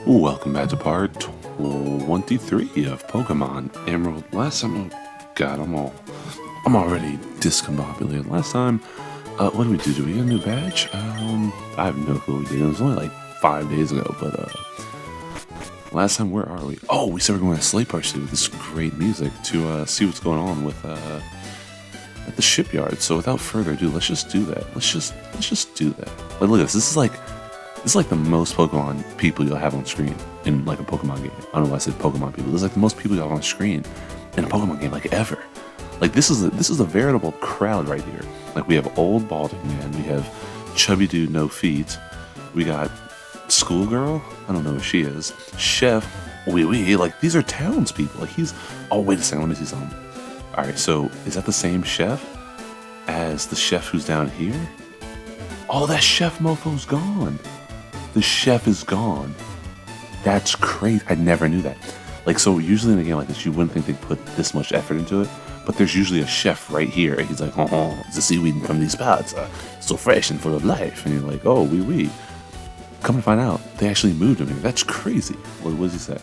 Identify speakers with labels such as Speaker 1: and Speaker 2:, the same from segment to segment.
Speaker 1: Welcome back to part 23 of Pokemon Emerald. Last time, oh god, I'm already discombobulated. Last time, what did we do? Did we get a new badge? I have no clue what we did. It was only like 5 days ago, but last time, where are we? Oh, we said we're going to Sleigh Party with this great music to see what's going on with at the shipyard. So without further ado, let's just do that. Let's just do that. Like, look at this. This is like the most Pokemon people you'll have on screen in like a Pokemon game. I don't know why I said Pokemon people. This is like the most people you'll have on screen in a Pokemon game like ever. Like this is a veritable crowd right here. Like we have old balding man, we have chubby dude no feet, we got schoolgirl. I don't know who she is. Chef, wee. Like these are townspeople. Like he's. Oh wait a second, let me see something. All right, so is that the same chef as the chef who's down here? Oh, that chef mofo's gone. The chef is gone. That's crazy. I never knew that. Like, so usually in a game like this, you wouldn't think they'd put this much effort into it, but there's usually a chef right here, and he's like, oh, the seaweed from these spots are so fresh and full of life. And you're like, oh, wee. Come to find out, they actually moved him here. That's crazy. What does he say?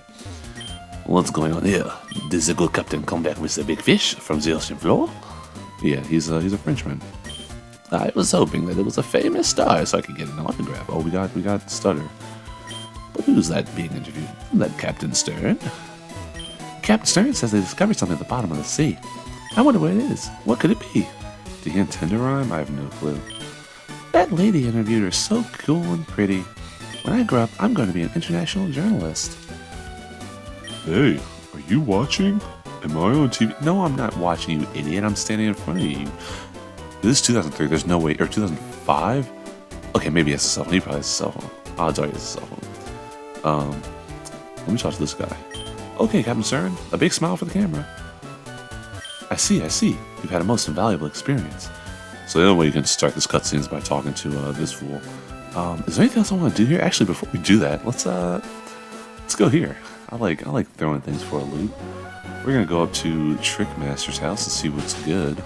Speaker 1: What's going on here? Does the good captain come back with the big fish from the ocean floor? Yeah, he's a Frenchman. I was hoping that it was a famous star so I could get an autograph. Oh, we got Stutter. But who's that being interviewed? That Captain Stern. Captain Stern says they discovered something at the bottom of the sea. I wonder what it is. What could it be? Did he intend to rhyme? I have no clue. That lady interviewed her so cool and pretty. When I grow up, I'm going to be an international journalist. Hey, are you watching? Am I on TV? No, I'm not watching, you idiot. I'm standing in front of you. This is 2003. There's no way. Or 2005? Okay, maybe he has a cell phone. He probably has a cell phone. Odds are he has a cell phone. Let me talk to this guy. Okay, Captain Stern. A big smile for the camera. I see. You've had a most invaluable experience. So the only way you can start this cutscene is by talking to this fool. Is there anything else I want to do here? Actually, before we do that, let's go here. I like throwing things for a loop. We're gonna go up to Trickmaster's house and see what's good.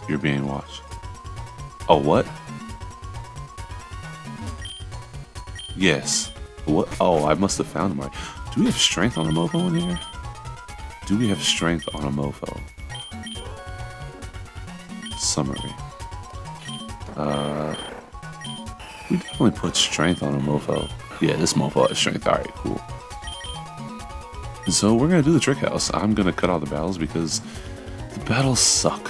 Speaker 1: You're being watched. Oh, what? Yes. What? Oh, I must have found him right. Do we have strength on a mofo in here? Do we have strength on a mofo? Summary. We definitely put strength on a mofo. Yeah, this mofo has strength. Alright, cool. So we're gonna do the trick house. I'm gonna cut all the battles because the battles suck.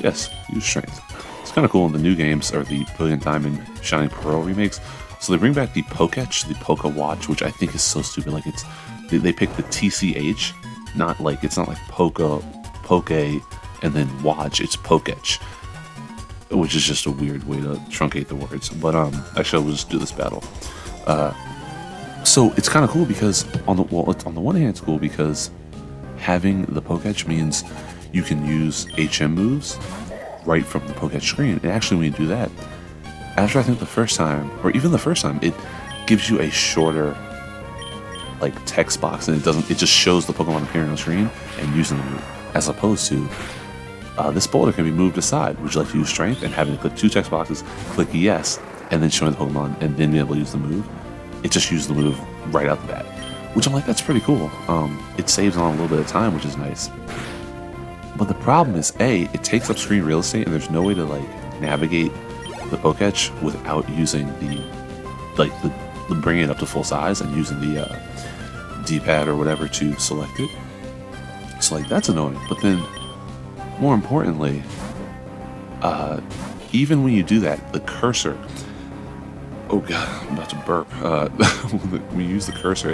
Speaker 1: Yes, use strength. It's kind of cool in the new games, or the Brilliant Diamond, Shining Pearl remakes. So they bring back the Poketch, the Poke Watch, which I think is so stupid. Like they pick the TCH, it's not like Poke, and then Watch. It's Poketch, which is just a weird way to truncate the words. But actually, we'll just do this battle. So it's kind of cool because on the one hand, it's cool because having the Poketch means you can use HM moves right from the Poketch screen. And actually, when you do that, after I think the first time, or even the first time, it gives you a shorter like text box, and it just shows the Pokemon appearing on the screen and using the move, as opposed to this boulder can be moved aside. Would you like to use strength and having to click two text boxes, click yes, and then showing the Pokemon and then be able to use the move? It just used the move right out the bat, which I'm like, that's pretty cool. It saves on a little bit of time, which is nice. But the problem is, it takes up screen real estate, and there's no way to like navigate the Poketch without using the bringing it up to full size and using the D-pad or whatever to select it. So like that's annoying. But then, more importantly, even when you do that, the cursor. Oh god, I'm about to burp. When you use the cursor,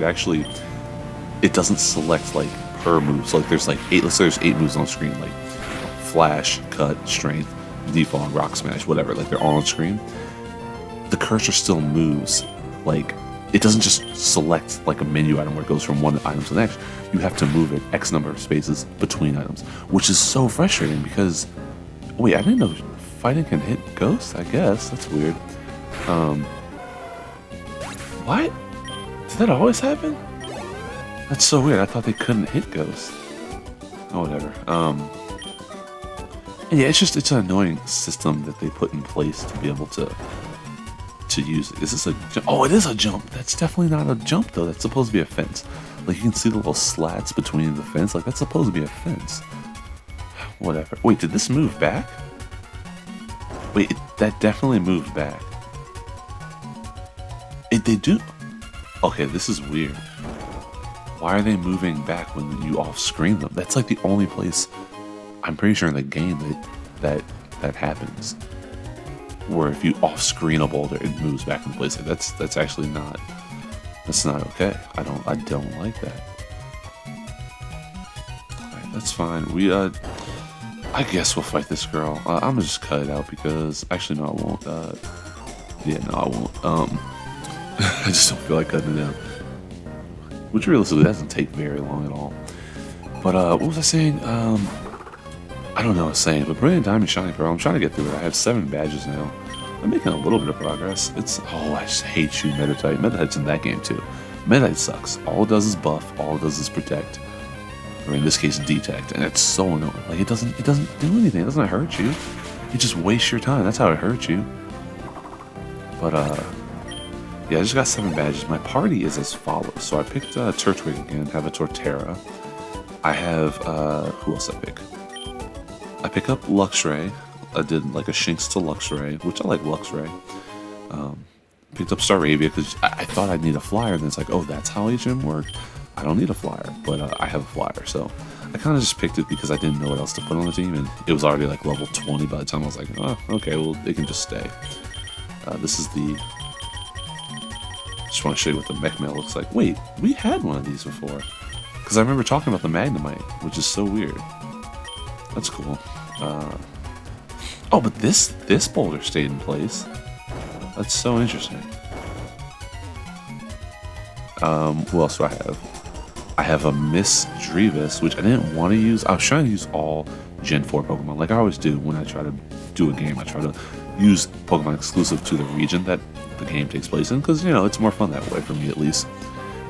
Speaker 1: it doesn't select like per move. So like there's like eight. Let's say there's 8 moves on screen, like Flash, Cut, Strength, Defog, Rock Smash, whatever. Like they're all on screen. The cursor still moves. Like it doesn't just select like a menu item where it goes from one item to the next. You have to move it X number of spaces between items, which is so frustrating because wait, I didn't know fighting can hit ghosts. I guess that's weird. What? Did that always happen? That's so weird. I thought they couldn't hit ghosts. Oh, whatever. And yeah, it's an annoying system that they put in place to be able to to use it. Is this a jump? Oh, it is a jump. That's definitely not a jump, though. That's supposed to be a fence. Like, you can see the little slats between the fence. Like, that's supposed to be a fence. Whatever. Wait, did this move back? Wait, that definitely moved back. They do. Okay, this is weird. Why are they moving back when you off-screen them? That's like the only place, I'm pretty sure in the game that happens. Where if you off-screen a boulder, it moves back in place. Like that's actually not. That's not okay. I don't like that. Alright, that's fine. I guess we'll fight this girl. I'm gonna just cut it out because actually no, I won't. Yeah, no, I won't. I just don't feel like cutting it down. Which realistically doesn't take very long at all. But what was I saying? I don't know what I was saying, but Brilliant Diamond Shiny Pearl, I'm trying to get through it. I have 7 badges now. I'm making a little bit of progress. I just hate you, Meditite. Meditite's in that game too. Meditite sucks. All it does is buff. All it does is protect. Or in this case, detect. And it's so annoying. Like, it doesn't do anything. It doesn't hurt you. It just wastes your time. That's how it hurts you. But, yeah, I just got 7 badges. My party is as follows. So I picked Turtwig again, have a Torterra. I have, who else I pick? I pick up Luxray. I did like a Shinx to Luxray, which I like Luxray. Picked up Staravia because I thought I'd need a flyer, and then it's like, oh, that's how HM worked. I don't need a flyer, but I have a flyer. So I kind of just picked it because I didn't know what else to put on the team, and it was already like level 20 by the time I was like, oh, okay, well, they can just stay. This is the... Just want to show you what the mech mail looks like. Wait, we had one of these before. Because I remember talking about the Magnemite, which is so weird. That's cool. Oh, but this boulder stayed in place. That's so interesting. What else do I have? I have a Miss Drevis, which I didn't want to use. I was trying to use all Gen 4 Pokemon, like I always do when I try to do a game. I try to use Pokemon exclusive to the region that the game takes place in, because, you know, it's more fun that way for me at least.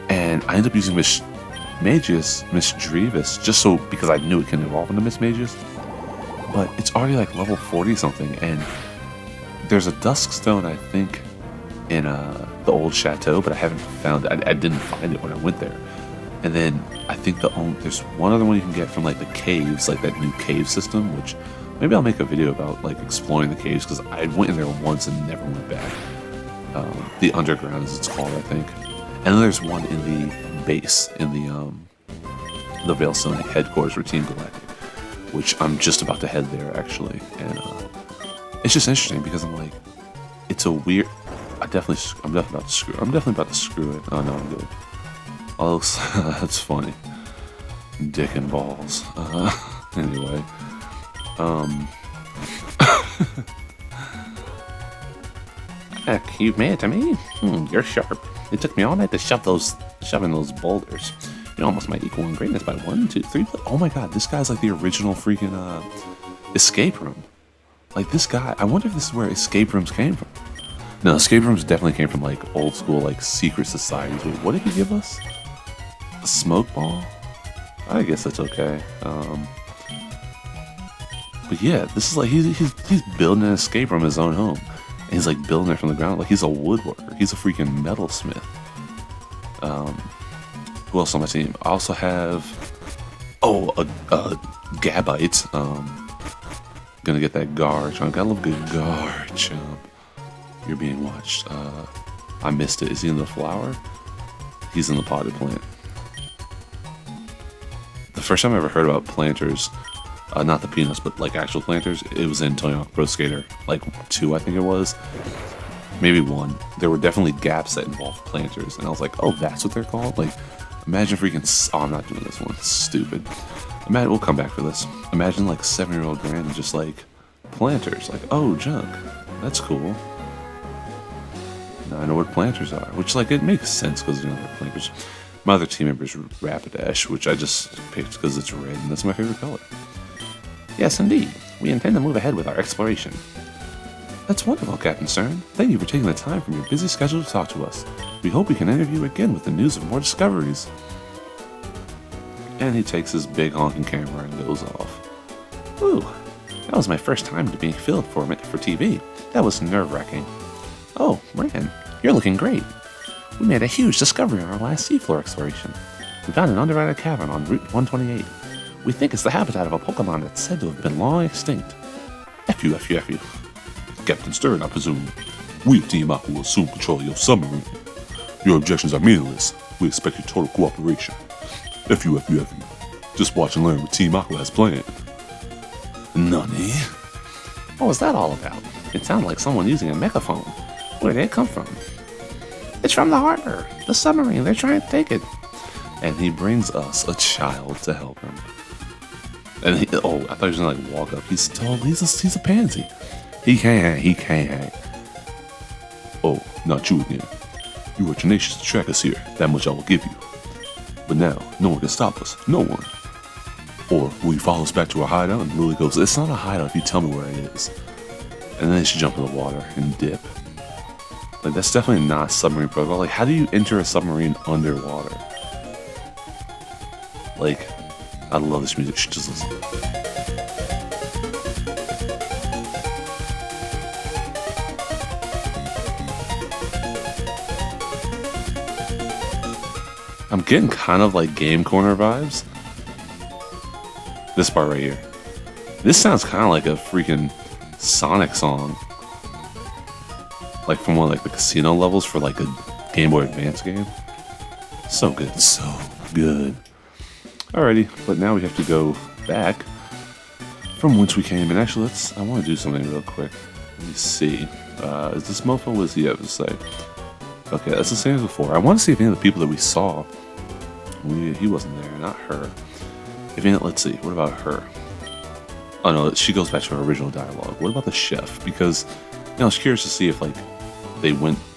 Speaker 1: And I ended up using Miss Drevis, just so, because I knew it can evolve into Miss Magius. But it's already like level 40 something, and there's a Duskstone, I think, in the old chateau, but I haven't found it. I didn't find it when I went there. And then I think there's one other one you can get from like the caves, like that new cave system, which maybe I'll make a video about, like exploring the caves, because I went in there once and never went back. The underground, as it's called, I think. And then there's one in the base, in the Veilstone headquarters for Team Galactic, which I'm just about to head there actually. And it's just interesting because I'm like, it's a weird. I'm definitely about to screw it. Oh no, I'm good. Oh, that's funny. Dick and balls. Anyway. Cute man to me. You're sharp. It took me all night to shoving those boulders. You almost might equal in greatness by 1, 2, 3. Oh my god, this guy's like the original freaking escape room. Like this guy. I wonder if this is where escape rooms came from. No, escape rooms definitely came from like old school like secret societies. Wait, what did he give us? A smoke ball? I guess that's okay. But yeah, this is like he's building an escape room in his own home. And he's like building it from the ground. Like he's a woodworker. He's a freaking metalsmith. Who else on my team? I also have a Gabite. Gonna get that Garchomp. Gotta love good Garchomp. You're being watched. I missed it. Is he in the flower? He's in the potted plant. The first time I ever heard about planters, not the peanuts, but like actual planters, it was in Tony Hawk Pro Skater, like 2, I think it was. Maybe 1. There were definitely gaps that involved planters, and I was like, oh, that's what they're called? Like, imagine freaking. Oh, I'm not doing this one. It's stupid. Imagine, we'll come back for this. Imagine like 7-year-old Brandon just like planters. Like, oh, junk. That's cool. Now I know what planters are, which like it makes sense because you know they're planters. My other team member is Rapidash, which I just picked because it's red and that's my favorite color. Yes, indeed. We intend to move ahead with our exploration. That's wonderful, Captain Cern. Thank you for taking the time from your busy schedule to talk to us. We hope we can interview you again with the news of more discoveries. And he takes his big honking camera and goes off. Ooh, that was my first time to being filmed for TV. That was nerve-wracking. Oh, man, you're looking great. We made a huge discovery on our last seafloor exploration. We found an underwater cavern on Route 128. We think it's the habitat of a Pokemon that's said to have been long extinct. F you, F you, F you. Captain Stern, I presume. We of Team Aqua will soon patrol your submarine. Your objections are meaningless. We expect your total cooperation. F you, F you, F you. Just watch and learn what Team Aqua has planned. Nani?
Speaker 2: What was that all about? It sounded like someone using a megaphone. Where did it come from? It's from the harbor. The submarine. They're trying to take it.
Speaker 1: And he brings us a child to help him. And I thought he was gonna like walk up. He's tall. He's a pansy. He can't hang. Oh, not you again. You were tenacious to track us here. That much I will give you. But now, no one can stop us. No one. Or will you follow us back to our hideout? And Lily goes, it's not a hideout if you tell me where it is. And then they should jump in the water and dip. Like, that's definitely not submarine protocol. Like, how do you enter a submarine underwater? Like, I love this music. Just listen. I'm getting kind of like Game Corner vibes. This part right here. This sounds kind of like a freaking Sonic song. Like from one of like the casino levels for like a Game Boy Advance game. So good, so good. Alrighty, but now we have to go back from whence we came. And actually, I want to do something real quick. Let me see. Is this mofo? What does he have to say? Okay, that's the same as before. I want to see if any of the people that we saw, he wasn't there, not her. If any, let's see, what about her? Oh no, she goes back to her original dialogue. What about the chef? Because I was curious to see if like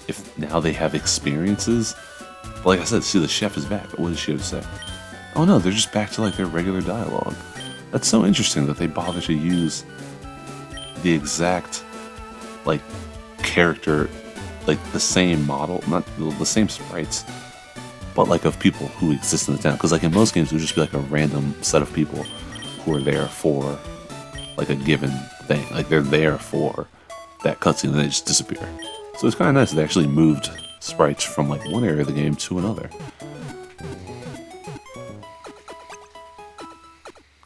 Speaker 1: if now they have experiences. But like I said, see, the chef is back. What does she have to say? Oh no, they're just back to like their regular dialogue. That's so interesting that they bother to use the exact like character, like the same model, not the same sprites, but like of people who exist in the town. Because like in most games, it would just be like a random set of people who are there for like a given thing. Like they're there for that cutscene and they just disappear. So it's kind of nice that they actually moved sprites from like one area of the game to another.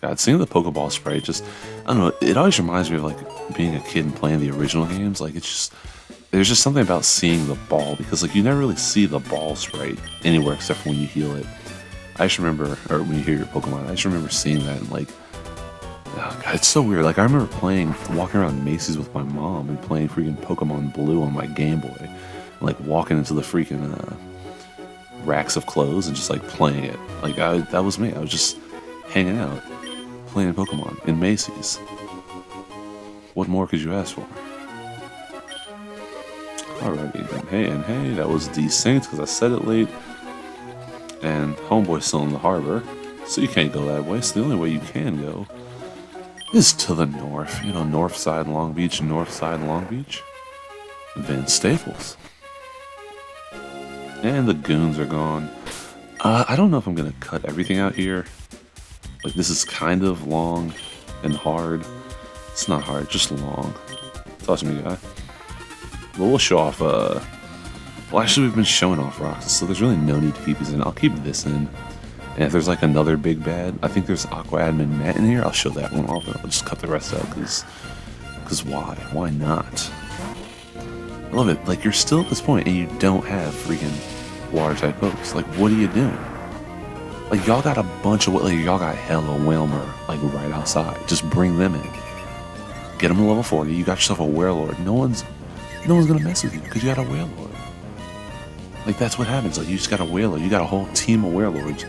Speaker 1: God, seeing the Pokeball sprite just, I don't know, it always reminds me of like being a kid and playing the original games. Like it's just, there's just something about seeing the ball, because like you never really see the ball sprite anywhere except for when you heal it. I just remember, or when you hear your Pokemon, I just remember seeing that and like, oh God, it's so weird. Like I remember walking around Macy's with my mom and playing freaking Pokemon Blue on my Game Boy. And, like walking into the freaking racks of clothes and just like playing it. Like that was me. I was just hanging out, playing Pokemon in Macy's. What more could you ask for? Alrighty then. And hey, that was decent because I said it late. And Homeboy's still in the harbor, so you can't go that way. So the only way you can go is to the north. You know, north side Long Beach, north side Long Beach. Vince Staples. And the goons are gone. I don't know if I'm gonna cut everything out here. Like this is kind of long and hard. It's not hard, just long. Talk to me, guy. But we'll show off, well actually we've been showing off rocks, so there's really no need to keep these in. I'll keep this in. And if there's like another big bad, I think there's Aqua Admin Matt in here, I'll show that one off, and I'll just cut the rest out, because why? Why not? I love it, like you're still at this point and you don't have freaking water type pokes. Like what are you doing? Like y'all got a bunch of, like y'all got hella Whalmer, like right outside. Just bring them in. Get them to level 40, you got yourself a Warlord. No one's gonna mess with you because you got a Warlord. Like that's what happens. Like you just got a Warlord. You got a whole team of Warlords.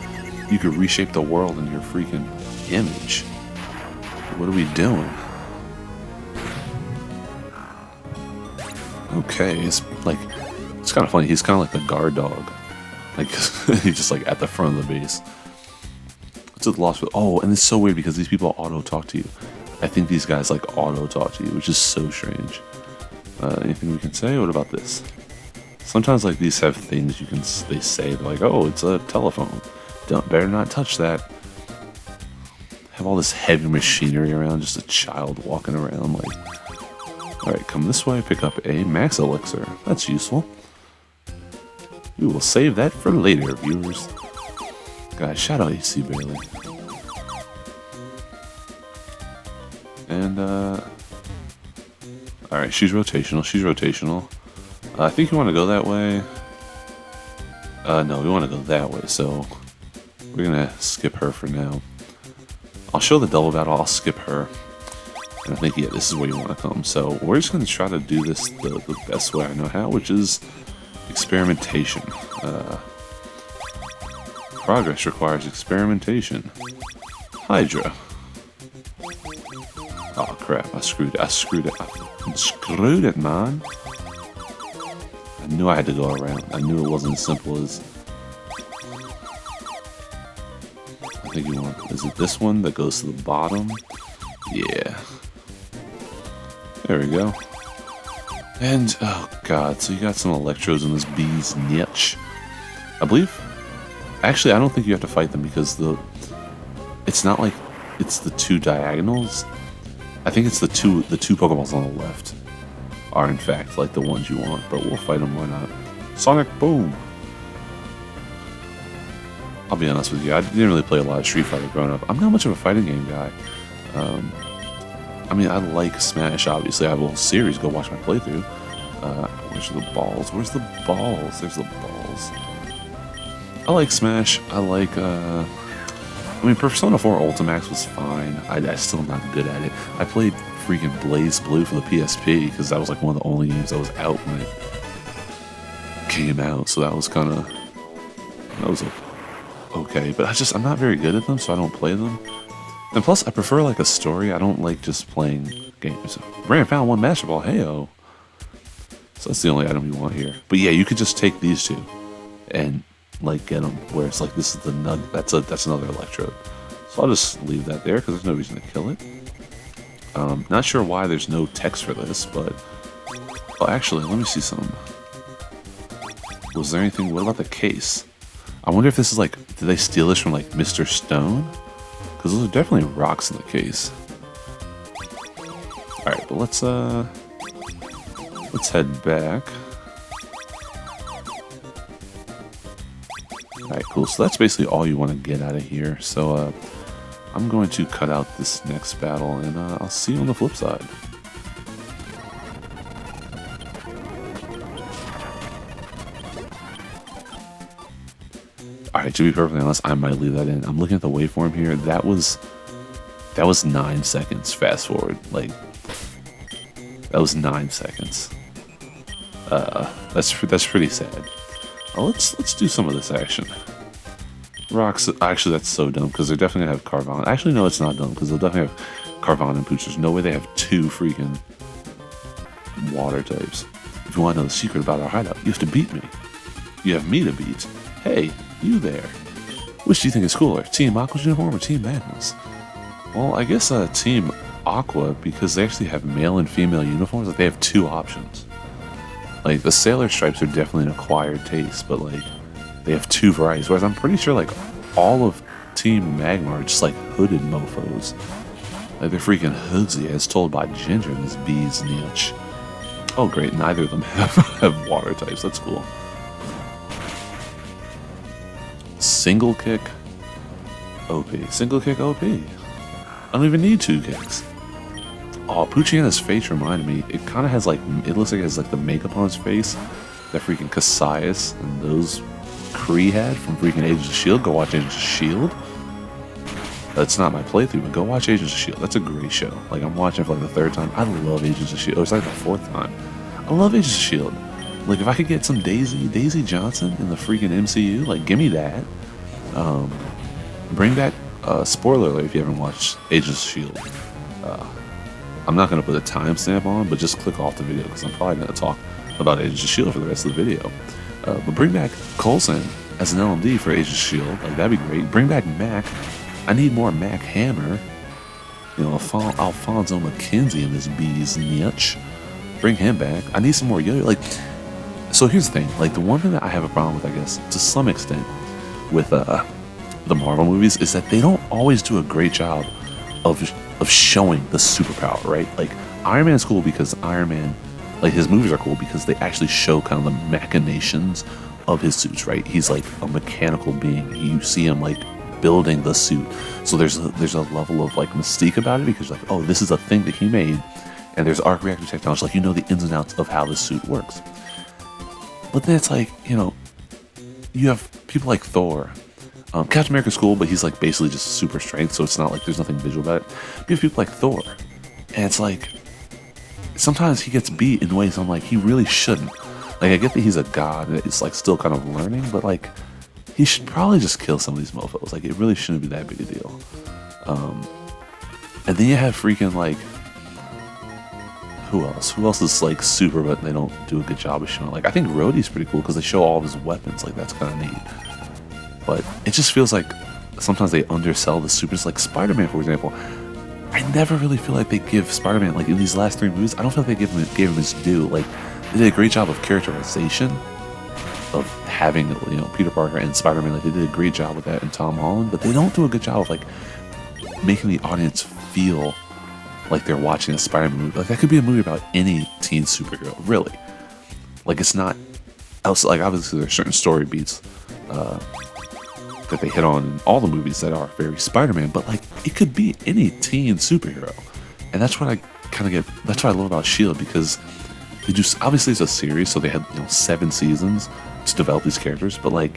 Speaker 1: You could reshape the world in your freaking image. What are we doing? Okay, it's kind of funny. He's kind of like the guard dog. Like he's just like at the front of the base. It's a lost. Oh, and it's so weird because these people auto talk to you. I think these guys like auto talk to you, which is so strange. Anything we can say? What about this? Sometimes like these have things they say. They're like, oh, it's a telephone. Better not touch that. Have all this heavy machinery around, just a child walking around like, Alright, come this way, pick up a Max Elixir. That's useful. We will save that for later, viewers. Guys, shout out AC Bailey. And, alright, she's rotational. I think you want to go that way. No, we want to go that way, so we're gonna skip her for now. I'll show the double battle, I'll skip her. And I think, yeah, this is where you want to come. So we're just going to try to do this the best way I know how, which is experimentation. Progress requires experimentation. Hydra. Oh crap, I screwed it, man. I knew I had to go around. I knew it wasn't as simple as... I think you want... Is it this one that goes to the bottom? Yeah. There we go. And, oh god, so you got some electrodes in this bee's niche. I believe... Actually, I don't think you have to fight them because it's not like it's the two diagonals. I think it's the two Pokeballs on the left are in fact like the ones you want, but we'll fight them, why not? Sonic Boom! I'll be honest with you, I didn't really play a lot of Street Fighter growing up. I'm not much of a fighting game guy. I mean, I like Smash, obviously. I have a whole series, go watch my playthrough. Where's the balls? Where's the balls? There's the balls. I like Smash. I like, I mean, Persona 4 Ultimax was fine. I'm still not good at it. I played freaking Blaze Blue for the PSP because that was like one of the only games that was out when it came out. So that was kind of, that was okay. But I'm not very good at them, so I don't play them. And plus, I prefer like a story. I don't like just playing games. Brand found one Master Ball. Heyo. So that's the only item you want here. But yeah, you could just take these two and like get them where it's like this is the nug. That's another electrode. So I'll just leave that there because there's no reason to kill it. Not sure why there's no text for this, but oh, actually, let me see some. Was there anything? What about the case? I wonder if this is like, did they steal this from like Mr. Stone? Because those are definitely rocks in the case. All right, but let's head back. Alright, cool. So that's basically all you want to get out of here. So I'm going to cut out this next battle, and I'll see you on the flip side. Alright, to be perfectly honest, I might leave that in. I'm looking at the waveform here. That was 9 seconds. Fast forward, like that was 9 seconds. That's pretty sad. Let's do some of this action. Rocks, actually that's so dumb because they're definitely gonna have Carvana. Actually no, it's not dumb because they'll definitely have Carvana and Pooch. There's no way they have two freaking water types. If you want to know the secret about our hideout, you have to beat me. You have me to beat. Hey, you there. Which do you think is cooler, Team Aqua's uniform or Team Magma's? Well, I guess Team Aqua, because they actually have male and female uniforms, like they have two options. Like, the Sailor Stripes are definitely an acquired taste, but, like, they have two varieties. Whereas I'm pretty sure, like, all of Team Magma are just, like, hooded mofos. Like, they're freaking hoodsy, as told by Ginger in this bee's niche. Oh, great, neither of them have water types. That's cool. Single kick, OP. Single kick, OP. I don't even need two kicks. Oh, Poochyana's face reminded me, it kind of has like, it looks like it has like the makeup on its face that freaking Cassius and those Kree had from freaking Agents of S.H.I.E.L.D. Go watch Agents of S.H.I.E.L.D. That's not my playthrough, but go watch Agents of S.H.I.E.L.D. That's a great show. Like, I'm watching it for like the third time. I love Agents of S.H.I.E.L.D. Oh, it's like the fourth time. I love Agents of S.H.I.E.L.D. Like, if I could get some Daisy Johnson in the freaking MCU, like, give me that. Bring back, spoiler alert if you haven't watched Agents of S.H.I.E.L.D. I'm not going to put a timestamp on, but just click off the video because I'm probably going to talk about Agents of S.H.I.E.L.D. for the rest of the video. But bring back Coulson as an LMD for Agents of S.H.I.E.L.D. Like, that'd be great. Bring back Mac. I need more Mac Hammer. You know, Alfonso McKenzie in this bee's niche. Bring him back. I need some more Yo-Yo. Like, so here's the thing. Like, the one thing that I have a problem with, I guess, to some extent, with the Marvel movies is that they don't always do a great job of showing the superpower, right? Like, Iron Man's cool because Iron Man, like his movies are cool because they actually show kind of the machinations of his suits, right? He's like a mechanical being. You see him like building the suit. So there's a level of like mystique about it because like, oh, this is a thing that he made, and there's arc reactor technology, like you know the ins and outs of how the suit works. But then it's like, you know, you have people like Thor. Captain America's cool, but he's like basically just super strength, so it's not like there's nothing visual about it. But you have people like Thor, and it's like sometimes he gets beat in ways I'm like, he really shouldn't. Like, I get that he's a god and it's like still kind of learning, but like he should probably just kill some of these mofos. Like, it really shouldn't be that big a deal. And then you have freaking like, who else? Who else is like super, but they don't do a good job of showing? Like, I think Rhodey's pretty cool because they show all of his weapons. Like, that's kind of neat. But it just feels like sometimes they undersell the supers. Like Spider-Man, for example. I never really feel like they give Spider-Man, like in these last 3 movies, I don't feel like they gave him his due. Like, they did a great job of characterization, of having, you know, Peter Parker and Spider-Man. Like, they did a great job with that in Tom Holland, but they don't do a good job of like making the audience feel like they're watching a Spider-Man movie. Like, that could be a movie about any teen superhero, really. Like, it's not else. Like, obviously there's certain story beats that they hit on in all the movies that are very Spider-Man, but like, it could be any teen superhero. And that's what I kind of get, that's what I love about S.H.I.E.L.D., because they do, obviously it's a series, so they had, you know, 7 seasons to develop these characters, but like,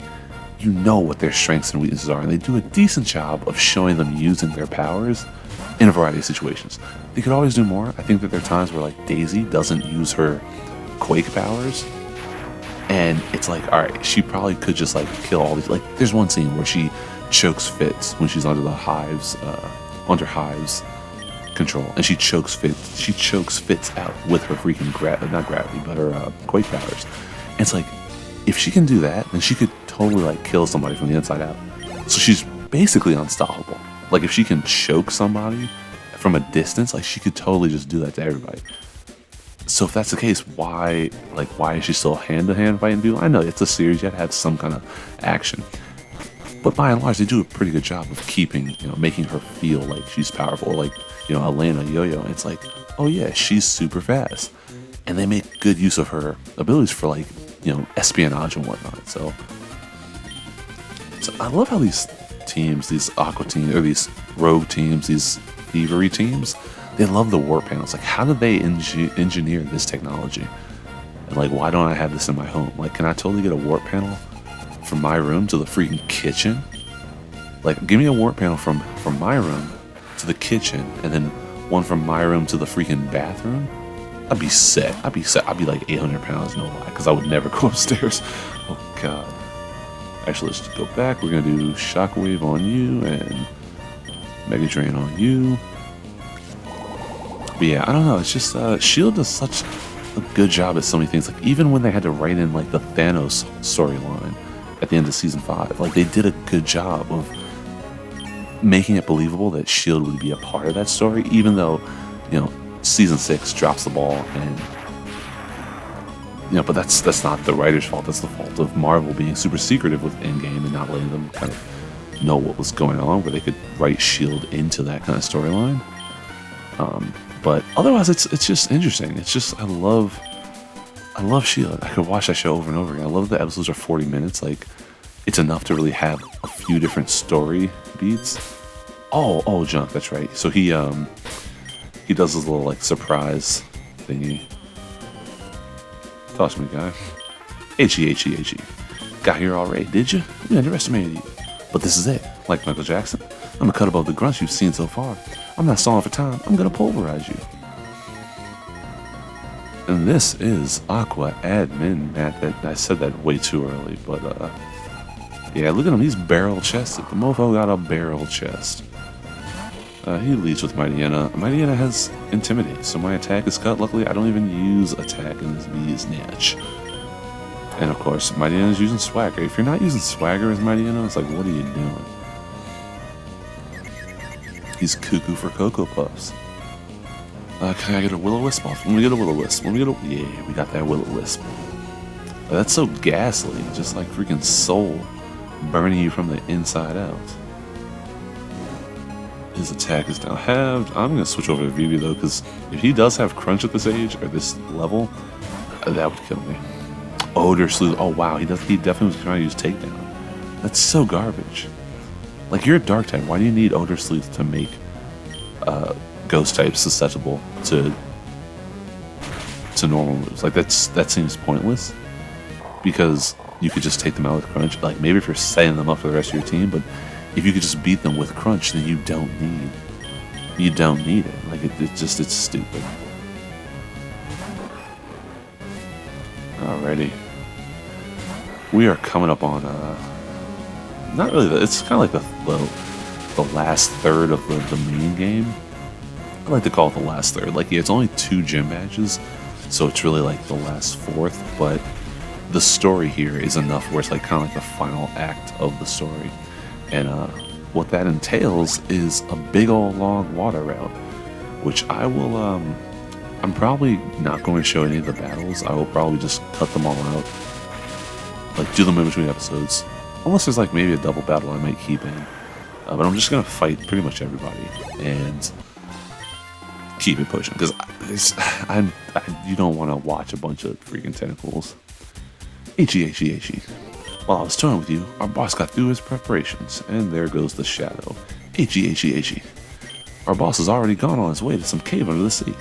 Speaker 1: you know what their strengths and weaknesses are, and they do a decent job of showing them using their powers in a variety of situations. They could always do more. I think that there are times where like Daisy doesn't use her quake powers, and it's like, all right, she probably could just like kill all these. Like, there's one scene where she chokes Fitz when she's under the Hive's, under Hive's control, and she chokes Fitz out with her freaking not gravity, but her quake powers. And it's like, if she can do that, then she could totally like kill somebody from the inside out. So she's basically unstoppable. Like, if she can choke somebody from a distance, like, she could totally just do that to everybody. So if that's the case, why is she still hand-to-hand fighting people? I know it's a series, you have to have some kind of action. But by and large, they do a pretty good job of keeping, you know, making her feel like she's powerful. Like, you know, Elena Yo-Yo, and it's like, oh yeah, she's super fast. And they make good use of her abilities for, like, you know, espionage and whatnot. So I love how these teams, these Aqua teams, or these Rogue teams, these Thievery teams, they love the warp panels. Like, how did they engineer this technology? And like, why don't I have this in my home? Like, can I totally get a warp panel from my room to the freaking kitchen? Like, give me a warp panel from my room to the kitchen, and then one from my room to the freaking bathroom. I'd be set. I'd be like 800 pounds, no lie, because I would never go upstairs. Oh god. Actually, let's just go back. We're gonna do Shockwave on you and Mega Drain on you. But yeah, I don't know. It's just S.H.I.E.L.D. does such a good job at so many things. Like, even when they had to write in like the Thanos storyline at the end of season 5, like, they did a good job of making it believable that S.H.I.E.L.D. would be a part of that story, even though, you know, season 6 drops the ball, and you know, but that's not the writer's fault. That's the fault of Marvel being super secretive with Endgame and not letting them kind of know what was going on, where they could write S.H.I.E.L.D. into that kind of storyline. But otherwise, it's just interesting. It's just, I love S.H.I.E.L.D. I could watch that show over and over again. I love that the episodes are 40 minutes. Like, it's enough to really have a few different story beats. Oh, Junk, that's right. So he does his little like surprise thingy. Toss me, guy. H-E. Got here already, did you? We underestimated you. But this is it. Like Michael Jackson, I'm gonna cut above the grunts you've seen so far. I'm not stalling for time. I'm gonna pulverize you. And this is Aqua Admin Matt. That I said that way too early, but yeah, look at him. He's barrel chested. The mofo got a barrel chest. He leads with Mightyena. Mightyena has Intimidate, so my attack is cut. Luckily, I don't even use attack in this B's niche. And of course, Mightyena is using Swagger. If you're not using Swagger as Mightyena, it's like, what are you doing? He's cuckoo for Cocoa Puffs. Can I get a Will-O-Wisp off? Let me get a Will-O-Wisp. Yeah, we got that Will-O-Wisp. That's so ghastly, just like freaking soul burning you from the inside out. His attack is now halved. I'm going to switch over to Vivi though, because if he does have Crunch at this age, or this level, that would kill me. Odor Sleuth. Oh wow, he definitely was trying to use Takedown. That's so garbage. Like, you're a Dark type. Why do you need Odor Sleuth to make Ghost types susceptible to normal moves? Like, that seems pointless, because you could just take them out with Crunch. Like, maybe if you're setting them up for the rest of your team, but if you could just beat them with Crunch, then you don't need it. Like, it's stupid. Alrighty. We are coming up on, not really, it's kind of like the last third of the main game. I like to call it the last third. Like, yeah, it's only 2 gym badges, so it's really like the last fourth, but the story here is enough where it's like kind of like the final act of the story. And what that entails is a big old long water route, which I will, I'm probably not going to show any of the battles. I will probably just cut them all out, like do them in between episodes, unless there's like maybe a double battle I might keep in. But I'm just going to fight pretty much everybody and keep it pushing, because you don't want to watch a bunch of freaking tentacles. H-E. While I was toying with you, our boss got through his preparations, and there goes the shadow. H-E. Our boss has already gone on his way to some cave under the sea.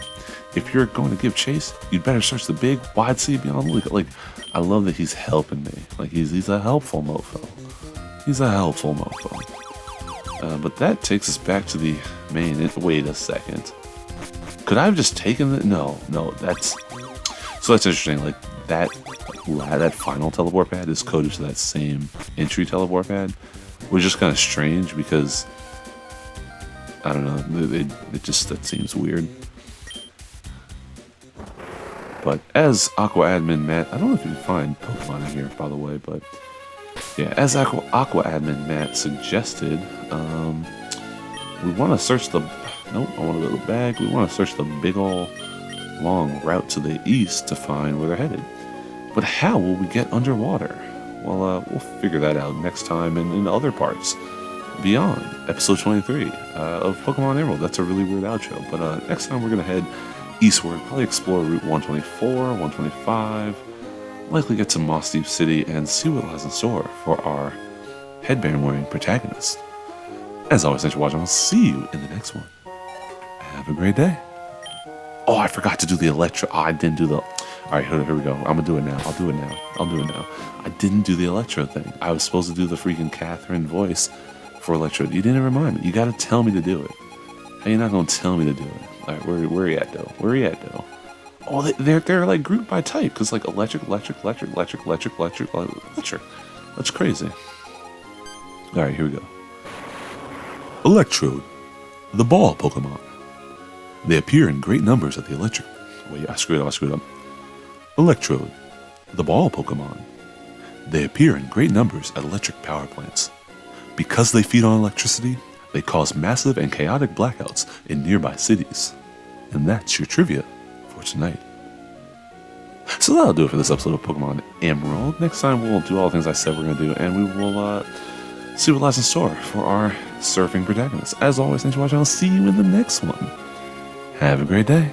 Speaker 1: If you're going to give chase, you'd better search the big, wide sea beyond the lake. Like, I love that he's helping me. Like, he's a helpful mofo. But that takes us back to the main. Wait a second. Could I have just taken it? No, that's interesting. Like, that final teleport pad is coded to that same entry teleport pad, which is kind of strange, because I don't know, that seems weird. But as Aqua Admin Matt, I don't know if you can find Pokemon in here, by the way, but yeah, as Aqua Admin Matt suggested, we want to search the, nope, I want to go to the bag. We want to search the big ol' long route to the east to find where they're headed. But how will we get underwater? Well, we'll figure that out next time in other parts beyond episode 23 of Pokemon Emerald. That's a really weird outro, but next time we're going to head eastward, probably explore Route 124, 125, likely get to Mossdeep City and see what lies in store for our headband-wearing protagonist. As always, thanks for watching. I'll see you in the next one. Have a great day. Oh, I forgot to do the Electro. Oh, I didn't do the... Alright, here we go. I'm gonna do it now. I'll do it now. I didn't do the Electro thing. I was supposed to do the freaking Catherine voice for Electro. You didn't remind me. You gotta tell me to do it. How you not gonna tell me to do it? Alright, where are you at, though? Oh, they're like grouped by type, because like electric. That's crazy. Alright, here we go. Electrode, the ball Pokemon. They appear in great numbers at the electric... Wait, I screwed up. Electrode, the ball Pokemon. They appear in great numbers at electric power plants. Because they feed on electricity, they cause massive and chaotic blackouts in nearby cities. And that's your trivia for tonight. So that'll do it for this episode of Pokemon Emerald. Next time we'll do all the things I said we're going to do, and we will see what lies in store for our surfing protagonist. As always, thanks for watching. I'll see you in the next one. Have a great day.